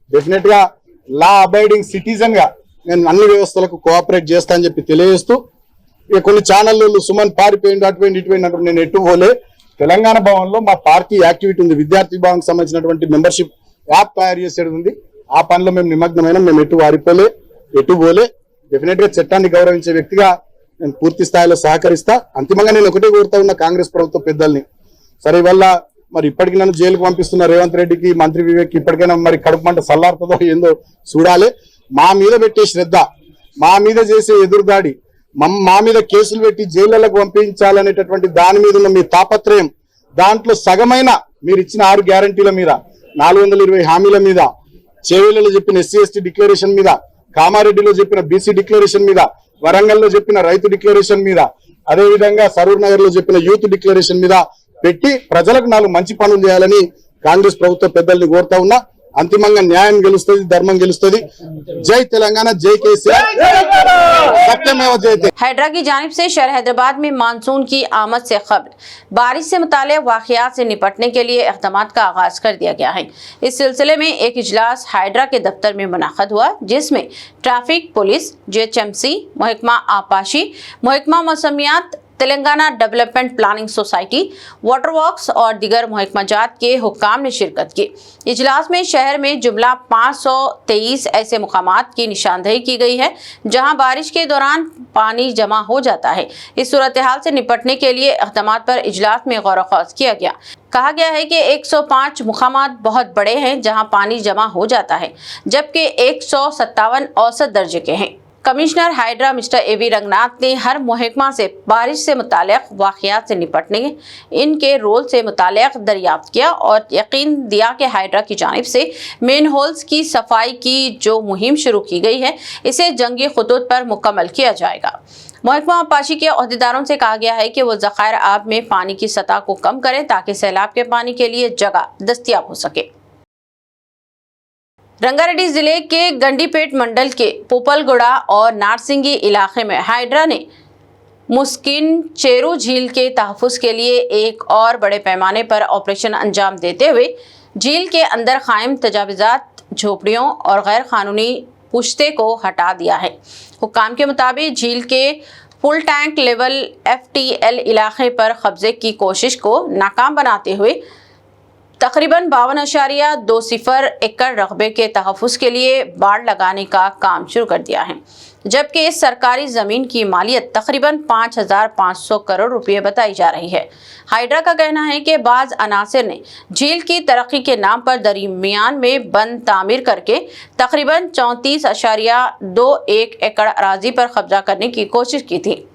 డెఫినెట్ గా లా అబైడింగ్ సిటిజన్ గా నేను అన్ని వ్యవస్థలకు కోఆపరేట్ చేస్తా అని చెప్పి తెలియజేస్తూ ఇక కొన్ని ఛానళ్ళు సుమన్ పారిపోయింది అటుపోయింది ఇటుపోయింది అంటే నేను ఎటు పోలే. తెలంగాణ భవన్ లో మా పార్టీ యాక్టివిటీ ఉంది, విద్యార్థి భవన్ సంబంధించినటువంటి మెంబర్షిప్ యాప్ తయారు చేసేది ఉంది. ఆ పనిలో మేము నిమగ్నమైన, మేము ఎటు పోలే. డెఫినెట్ గా చట్టాన్ని గౌరవించే వ్యక్తిగా నేను పూర్తి స్థాయిలో సహకరిస్తా. అంతిమంగా నేను ఒకటే కోరుతా ఉన్న కాంగ్రెస్ ప్రభుత్వ పెద్దల్ని, సరే వల్ల మరి ఇప్పటికి నన్ను జైలుకు పంపిస్తున్న రేవంత్ రెడ్డికి, మంత్రి వివేక్ ఇప్పటికైనా మరి కడుపు మంట సల్లారుతుందో ఏందో చూడాలి. మా మీద పెట్టే శ్రద్ధ, మా మీద చేసే ఎదురుదాడి, మా మీద కేసులు పెట్టి జైళ్లకు పంపించాలనేటటువంటి దాని మీద ఉన్న మీ తాపత్రయం, దాంట్లో సగమైన మీరు ఇచ్చిన 6 గ్యారంటీల మీద, 420 హామీల మీద, చేవెళ్లలో చెప్పిన ఎస్సీ ఎస్టీ డిక్లరేషన్ మీద, కామారెడ్డిలో చెప్పిన బీసీ డిక్లరేషన్ మీద, వరంగల్లో చెప్పిన రైతు డిక్లరేషన్ మీద, అదేవిధంగా సరూర్ నగర్ లో చెప్పిన యూత్ డిక్లరేషన్ మీద పెట్టి ప్రజలకు 4 మంచి పనులు చేయాలని కాంగ్రెస్ ప్రభుత్వ పెద్దల్ని కోరుతా ఉన్నా. अंतिमंगा न्याय गेलुस्तदी, धर्म गेलुस्तदी। जय तेलंगाना, जय केसीआर, सत्यमेव जयते। हैदरा की जानिब से शहर हैदराबाद में मानसून की आमद से कबल बारिश से मुताल्लिक़ वाक़ियात से निपटने के लिए इक़दामात का आगाज़ कर दिया गया है। इस सिलसिले में एक इजलास हैदरा के दफ्तर में मुनक़द हुआ, जिसमें ट्रैफिक पुलिस, GHMC, महकमा आपाशी, महकमा मौसमियात, Telangana development planning society, water works और दीगर महकमाजात के हुक्काम ने शिरकत की। इजलास में शहर में जुमला 523 ऐसे मुकामात की निशानदेही की गई है जहां बारिश के दौरान पानी जमा हो जाता है। इस सूरत हाल से निपटने के लिए इक़दामात पर इजलास में गौर ख़ौज़ किया गया। कहा गया है कि 105 मुकामात बहुत बड़े हैं जहां पानी जमा हो जाता है, जबकि 157 औसत दर्जे के हैं। Commissioner Hydra mister AV Ranganath ने हर महकमा से बारिश से मुताल्लिक़ वाक़ियात से निपटने, इनके रोल से मुताल्लिक़ दरियाफ्त किया और यकीन दिया कि हैदरा की जानिब से मेन होल्स की सफाई की जो मुहिम शुरू की गई है, इसे जंगी खुतूत पर मुकम्मल किया जाएगा। महकमा आपाशी के अहदेदारों से कहा गया है कि वो ज़खायर आब में पानी की सतह को कम करें ताकि सैलाब के पानी के लिए जगह दस्तयाब हो सके। रंगारेड्डी जिले के गंडीपेट मंडल के पोपलगुड़ा और नारसिंगी इलाके में हैदरा ने मुस्किन चेरू झील के तहफ़्फ़ुज़ के लिए एक और बड़े पैमाने पर ऑपरेशन अंजाम देते हुए झील के अंदर कायम तजावुज़ात, झोपड़ियों और गैर कानूनी पुश्ते को हटा दिया है। हुक्काम के मुताबिक झील के फुल टैंक लेवल FTL इलाके पर कब्जे की कोशिश को नाकाम बनाते हुए तकरीबन 52.20 एकड़ रकबे के तहफ़्फ़ुज़ के लिए बाड़ लगाने का काम शुरू कर दिया है, जबकि इस सरकारी ज़मीन की मालियत तकरीबन 5,500 करोड़ रुपए बताई जा रही है। हाइड्रा का कहना है कि बाज़ अनासिर ने झील की तरक्की के नाम पर दरमियान में बंद तामीर करके तकरीबन 34.21 एकड़ अराजी पर कब्जा करने की कोशिश की थी।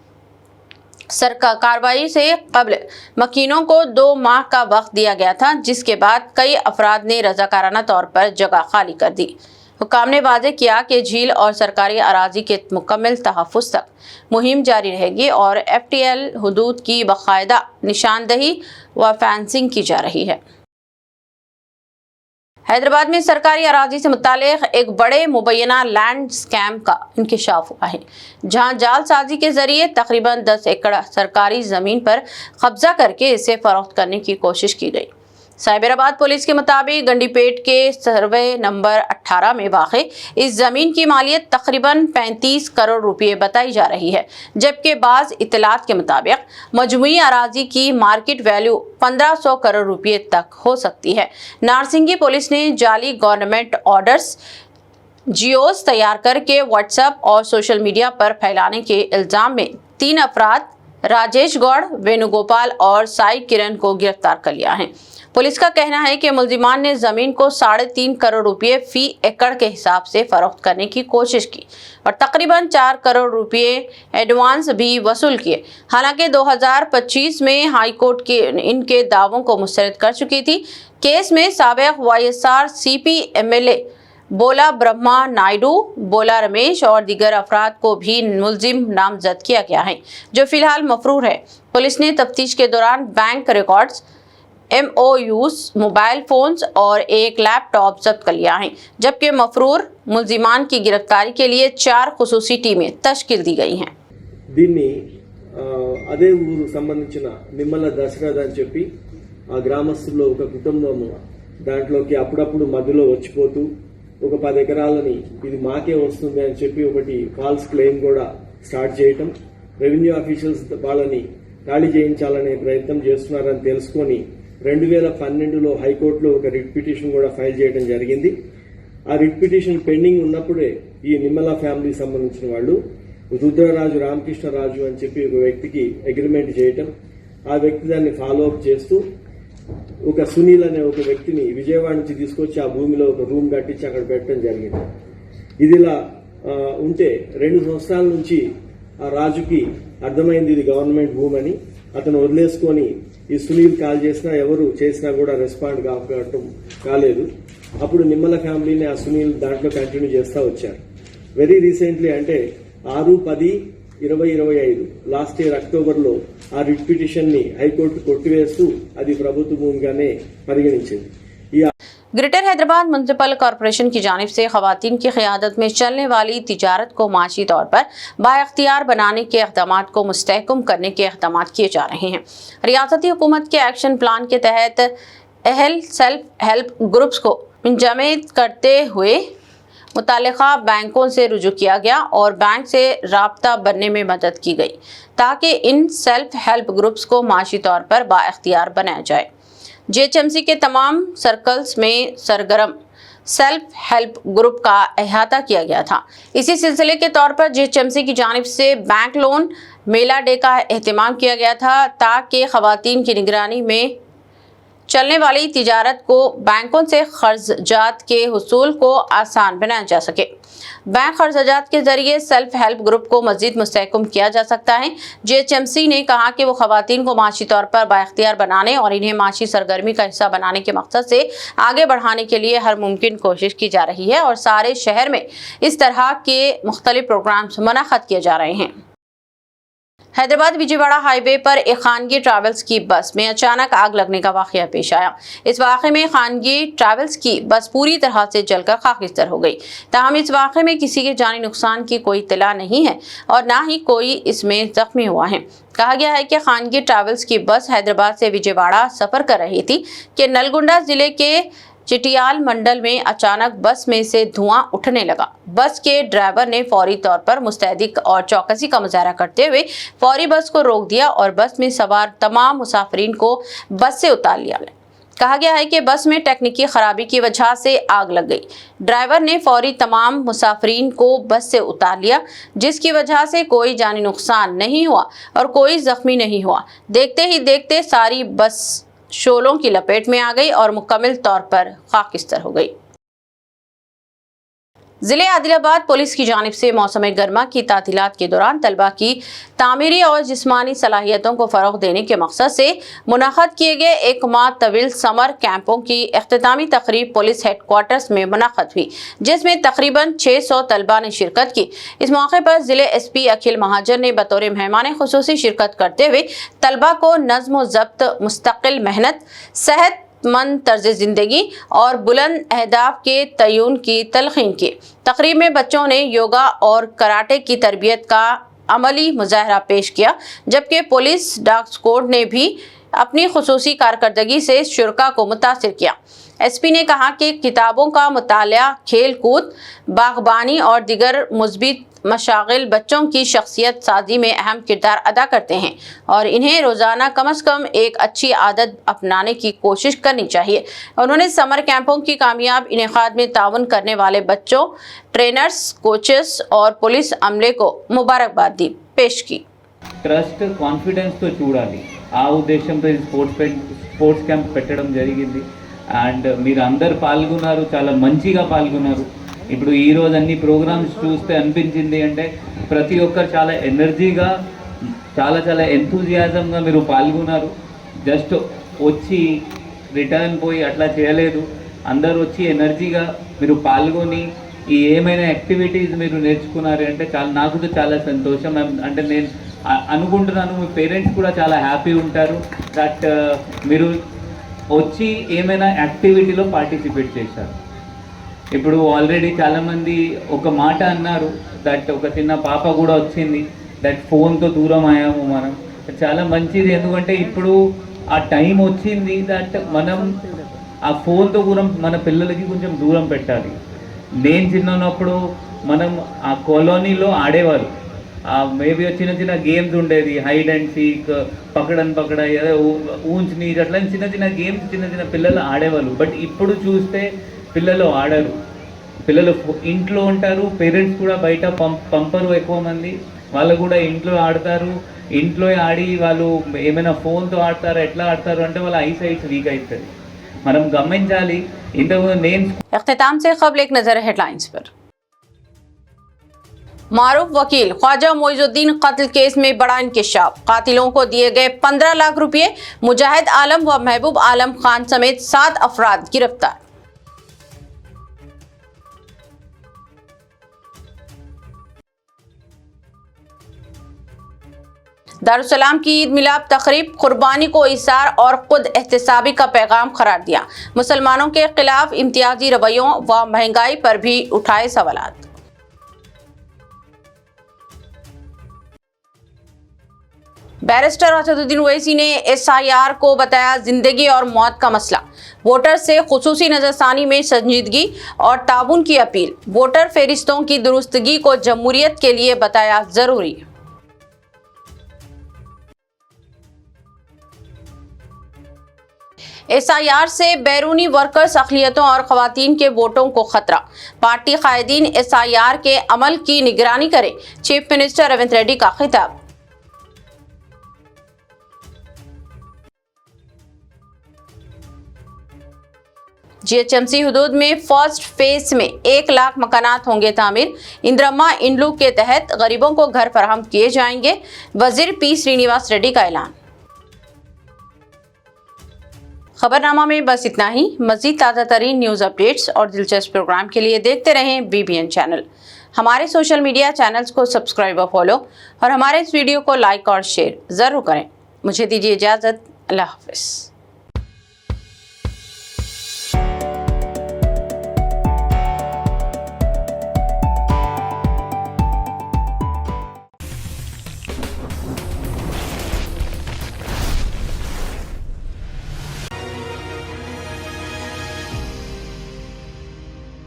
सरकार कार्रवाई से कबल मकीनों को 2 माह का वक्त दिया गया था, जिसके बाद कई अफराद ने रजाकाराना तौर पर जगह खाली कर दी। हुक्काम ने वाज़ेह किया कि झील और सरकारी अराजी के मुकम्मल तहफ़्फ़ुज़ तक मुहिम जारी रहेगी और FTL हुदूद की बाकायदा निशानदही व फेंसिंग की जा रही है। हैदराबाद में सरकारी अराजी से मुतालिक एक बड़े मुबैना लैंड स्कैम का इंकशाफ हुआ है, जहां जालसाजी के जरिए तकरीबन 10 एकड़ सरकारी ज़मीन पर कब्जा करके इसे फरोख्त करने की कोशिश की गई। साइबराबाद पुलिस के मुताबिक गंडीपेट के सर्वे नंबर 18 में वाक़े इस ज़मीन की मालियत तकरीबन 35 करोड़ रुपए बताई जा रही है, जबकि बाज़ इत्तलात के मुताबिक मजमूई अराजी की मार्केट वैल्यू 1500 करोड़ रुपए तक हो सकती है। नारसिंगी पुलिस ने जाली गवर्नमेंट ऑर्डर्स जियोस तैयार करके व्हाट्सएप और सोशल मीडिया पर फैलाने के इल्ज़ाम में 3 अफराद राजेश गौड़, वेणुगोपाल और साई किरण को गिरफ्तार कर लिया है। पुलिस का कहना है कि मुल्जिमान ने जमीन को 3.5 करोड़ रुपए फी एकड़ के हिसाब से फरोख्त करने की कोशिश की और तकरीबन 4 करोड़ रुपए एडवांस भी वसूल किए। हालांकि 2025 में हाई कोर्ट के इनके दावों को मुस्तरद कर चुकी थी। केस में साबिक YSR CP MLA बोला ब्रह्मा नायडू, बोला रमेश और दीगर अफराद को भी मुल्जिम नामजद किया गया है, जो फिलहाल मफरूर है। पुलिस ने तफ्तीश के दौरान bank records, MOUs, mobile phones और एक लैपटॉप जब्त कर लिया है, जबकि मफरूर मुल्जिमान की गिरफ्तारी के लिए 4 खुसूसी टीमें तश्कील दी गई हैं। దీన్ని అదే ఊరు సంబంధించిన నిమ్మల దశరథ్ అని చెప్పి ఆ గ్రామస్తుల్లో ఒక కుటుంబం దాంట్లోకి అప్పుడప్పుడు మధ్యలో వచ్చిపోతూ ఒక 10 ఎకరాలని ఇది మాకే వస్తుంది అని చెప్పి ఒకటి ఫాల్స్ క్లెయిమ్ కూడా స్టార్ట్ చేయటం, రెవెన్యూ ఆఫీషియల్స్ వాళ్ళని ఖాళీ చేయించాలనే ప్రయత్నం చేస్తున్నారని తెలుసుకొని 2012లో హైకోర్టులో ఒక రిట్ పిటిషన్ కూడా ఫైల్ చేయడం జరిగింది. ఆ రిట్ పిటిషన్ పెండింగ్ ఉన్నప్పుడే ఈ నిమ్మల ఫ్యామిలీకి సంబంధించిన వాళ్ళు రుద్రరాజు రామకృష్ణరాజు అని చెప్పి ఒక వ్యక్తికి అగ్రిమెంట్ చేయటం, ఆ వ్యక్తి దాన్ని ఫాలో అప్ చేస్తూ ఒక సునీల్ అనే ఒక వ్యక్తిని విజయవాడ నుంచి తీసుకొచ్చి ఆ భూమిలో ఒక రూమ్ కట్టించి అక్కడ పెట్టడం జరిగింది. ఇదిలా ఉంటే 2 సంవత్సరాల నుంచి ఆ రాజుకి అర్థమైంది ఇది గవర్నమెంట్ భూమి అని. అతను వదిలేసుకొని ఈ సునీల్ కాల్ చేసినా ఎవరు చేసినా కూడా రెస్పాండ్ కాలేదు. అప్పుడు నిమ్మల ఫ్యామిలీని ఆ సునీల్ దాంట్లో కంటిన్యూ చేస్తూ వచ్చారు. వెరీ రీసెంట్లీ అంటే 6/10/2025 లాస్ట్ ఇయర్ అక్టోబర్లో ఆ రిట్ పిటిషన్ ని హైకోర్టు కొట్టివేస్తూ అది ప్రభుత్వ భూమిగానే పరిగణించింది. ग्रेटर हैदराबाद म्युनिसिपल कॉरपोरेशन की जानिब से खवातीन की क़यादत में चलने वाली तिजारत को माशी तौर पर बाइख्तियार बनाने के इक़दामात को मुस्तहकम करने के इक़दामात किए जा रहे हैं। रियासती हुकूमत के एक्शन प्लान के तहत अहल सेल्फ हेल्प ग्रुप्स को मुंजमद करते हुए मुतालिका बैंकों से रुजू किया गया और बैंक से राब्ता बनने में मदद की गई, ताकि इन सेल्फ हेल्प ग्रुप्स को माशी तौर पर बाइख्तियार बनाया जाए। JHMC के तमाम सर्कल्स में सरगर्म सेल्फ हेल्प ग्रुप का अहाता किया गया था। इसी सिलसिले के तौर पर JHMC की जानिब से बैंक लोन मेला डे का एहतमाम किया गया था, ताकि खवातीन की निगरानी में चलने वाली तिजारत को बैंकों से खर्जात के हुसूल को आसान बनाया जा सके। बैंक खर्जात के जरिए सेल्फ हेल्प ग्रुप को मजीद मुस्तहकम किया जा सकता है। JHMC ने कहा कि वो खवातीन को माशी तौर पर बाइख्तियार बनाने और इन्हें माशी सरगर्मी का हिस्सा बनाने के मकसद से आगे बढ़ाने के लिए हर मुमकिन कोशिश की जा रही है और सारे शहर में इस तरह के मुख्तलिफ प्रोग्राम्स मुनअक़द किए जा रहे हैं। हैदराबाद विजयवाड़ा हाईवे पर एक खानगी ट्रैवल्स की बस में अचानक आग लगने का वाकया पेश आया। इस वाकये में खानगी ट्रैवल्स की बस पूरी तरह से जलकर खाकिस्तर हो गई। ताहम इस वाकये में किसी के जानी नुकसान की कोई इत्तला नहीं है और न ही कोई इसमें जख्मी हुआ है। कहा गया है कि खानगी ट्रैवल्स की बस हैदराबाद से विजयवाड़ा सफर कर रही थी कि नलगुंडा जिले के चिटियाल मंडल में अचानक बस में से धुआं उठने लगा। बस के ड्राइवर ने फौरी तौर पर मुस्तैदी और चौकसी का मुजाहरा करते हुए फौरी बस को रोक दिया और बस में सवार तमाम मुसाफिरीन को बस से उतार लिया। कहा गया है कि बस में टेक्निकी खराबी की वजह से आग लग गई। ड्राइवर ने फौरी तमाम मुसाफिरीन को बस से उतार लिया, जिसकी वजह से कोई जानी नुकसान नहीं हुआ और कोई जख्मी नहीं हुआ। देखते ही देखते सारी बस शोलों की लपेट में आ गई और मुकम्मल तौर पर खाकिस्तर हो गई। जिले आदिलाबाद पुलिस की जानिब से मौसम गर्मा की तातीलात के दौरान तलबा की तामीरी और जिस्मानी सलाहियतों को फ़रोग़ देने के मकसद से मुनक़द किए गए एक माह तवील समर कैंपों की इख्तितामी तकरीब पुलिस हेडक्वार्टर्स में मुनक़द हुई, जिसमें तकरीबन 600 तलबा ने शिरकत की। इस मौके पर ज़िले SP अखिल महाजन ने बतौर मेहमान ख़ुसूसी शिरकत करते हुए तलबा को नज़्म व ज़ब्त, मुस्तक़िल मेहनत, सेहत मंद तर्ज ज़िंदगी और बुलंद अहदाफ के तय्युन की तलक़ीन की। तकरीब में बच्चों ने योगा और कराटे की तरबियत का अमली मुजाहरा पेश किया, जबकि पुलिस डॉग स्क्वाड ने भी अपनी ख़ुसूसी कारकर्दगी से शुरका को मुतासिर किया। SP ने कहा कि किताबों का मुतालिया, खेल कूद, बागबानी और दिगर मुस्बित मशागिल बच्चों की शख्सियत साजी में अहम किरदार अदा करते हैं और इन्हें रोज़ाना कम अज़ कम एक अच्छी आदत अपनाने की कोशिश करनी चाहिए। उन्होंने समर कैंपों की कामयाब इनेकाद में ताउन करने वाले बच्चों, ट्रेनर्स, कोचेस और पुलिस अमले को मुबारकबाद दी पेश की। ట్రస్ట్ కాన్ఫిడెన్స్తో చూడాలి, ఆ ఉద్దేశంతో ఈ స్పోర్ట్స్ క్యాంప్ పెట్టడం జరిగింది. అండ్ మీరు అందరు పాల్గొన్నారు, చాలా మంచిగా పాల్గొన్నారు. ఇప్పుడు ఈరోజు అన్ని ప్రోగ్రామ్స్ చూస్తే అనిపించింది అంటే ప్రతి ఒక్కరు చాలా ఎనర్జీగా, చాలా ఎంతూజియాజంగా మీరు పాల్గొన్నారు. జస్ట్ వచ్చి రిటర్న్ పోయి అట్లా చేయలేదు. అందరూ వచ్చి ఎనర్జీగా మీరు పాల్గొని ఈ ఏమైనా యాక్టివిటీస్ మీరు నేర్చుకున్నారు అంటే నాకు చాలా సంతోషం. అంటే నేను అనుకుంటున్నాను మీ పేరెంట్స్ కూడా చాలా హ్యాపీ ఉంటారు దట్ మీరు వచ్చి ఏమైనా యాక్టివిటీలో పార్టిసిపేట్ చేశారు. ఇప్పుడు ఆల్రెడీ చాలామంది ఒక మాట అన్నారు దట్ ఒక చిన్న పాప కూడా వచ్చింది దట్ ఫోన్తో దూరం అయ్యాము మనం. చాలా మంచిది, ఎందుకంటే ఇప్పుడు ఆ టైం వచ్చింది దట్ మనం ఆ ఫోన్తో కూడా మన పిల్లలకి కొంచెం దూరం పెట్టాలి. నేను చిన్నప్పుడు మనం ఆ కాలనీలో ఆడేవారు, మేబీ చిన్న గేమ్స్ ఉండేది, హైడ్ అండ్ సీక్, పకడన్ పకడ, ఊంచ్ నీచ్, అట్లా చిన్న గేమ్స్ చిన్న పిల్లలు ఆడేవాళ్ళు. బట్ ఇప్పుడు చూస్తే పిల్లలు ఆడరు, పిల్లలు ఇంట్లో ఉంటారు. పేరెంట్స్ కూడా బయట పంపరు ఎక్కువ మంది, వాళ్ళు కూడా ఇంట్లో ఆడతారు. ఇంట్లో ఆడి వాళ్ళు ఏమైనా ఫోన్తో ఆడతారు, ఎట్లా ఆడతారు అంటే వాళ్ళ ఐసైట్ వీక్ అవుతుంది. మనం గమనించాలి. ఇంతకుముందు నేను इख्तिताम से क़ब्ल एक नज़र हेडलाइंस पर। मारूफ वकील ख्वाजा मोइजुद्दीन कत्ल केस में बड़ा इंकशाफ, कातिलों को दिए गए 15 लाख रुपये, मुजाहिद आलम व महबूब आलम खान समेत 7 अफराद गिरफ्तार। दारुस्सलाम की ईद मिलाद तकरीब कुर्बानी को इसार और खुद एहतसाबी का पैगाम करार दिया। मुसलमानों के खिलाफ इम्तियाजी रवैयों व महंगाई पर भी उठाए सवालात। बैरिस्टर असदुद्दीन ओवैसी ने SIR को बताया जिंदगी और मौत का मसला, वोटर से खुसूसी नजरसानी में संजीदगी और ताउन की अपील, वोटर फहरिस्तों की दुरुस्तगी को जमहूरियत के लिए बताया जरूरी। SIR से बैरूनी वर्कर्स अक़लियतों और ख़वातीन के वोटों को खतरा, पार्टी कायदीन SIR के अमल की निगरानी करें, चीफ मिनिस्टर रेवंत रेड्डी का खिताब। GHMC हुदूद में फर्स्ट फेज में 1 लाख मकानात होंगे तामीर, इंद्रम्मा इंडलू के तहत गरीबों को घर फराहम किए जाएंगे, वजीर P श्रीनिवास रेड्डी का ऐलान। खबरनामा में बस इतना ही। मज़ीद ताज़ा तरीन न्यूज़ अपडेट्स और दिलचस्प प्रोग्राम के लिए देखते रहें BBN चैनल। हमारे सोशल मीडिया चैनल्स को सब्सक्राइब और फॉलो और हमारे इस वीडियो को लाइक और शेयर ज़रूर करें। मुझे दीजिए इजाज़त। अल्लाह हाफ़िज़।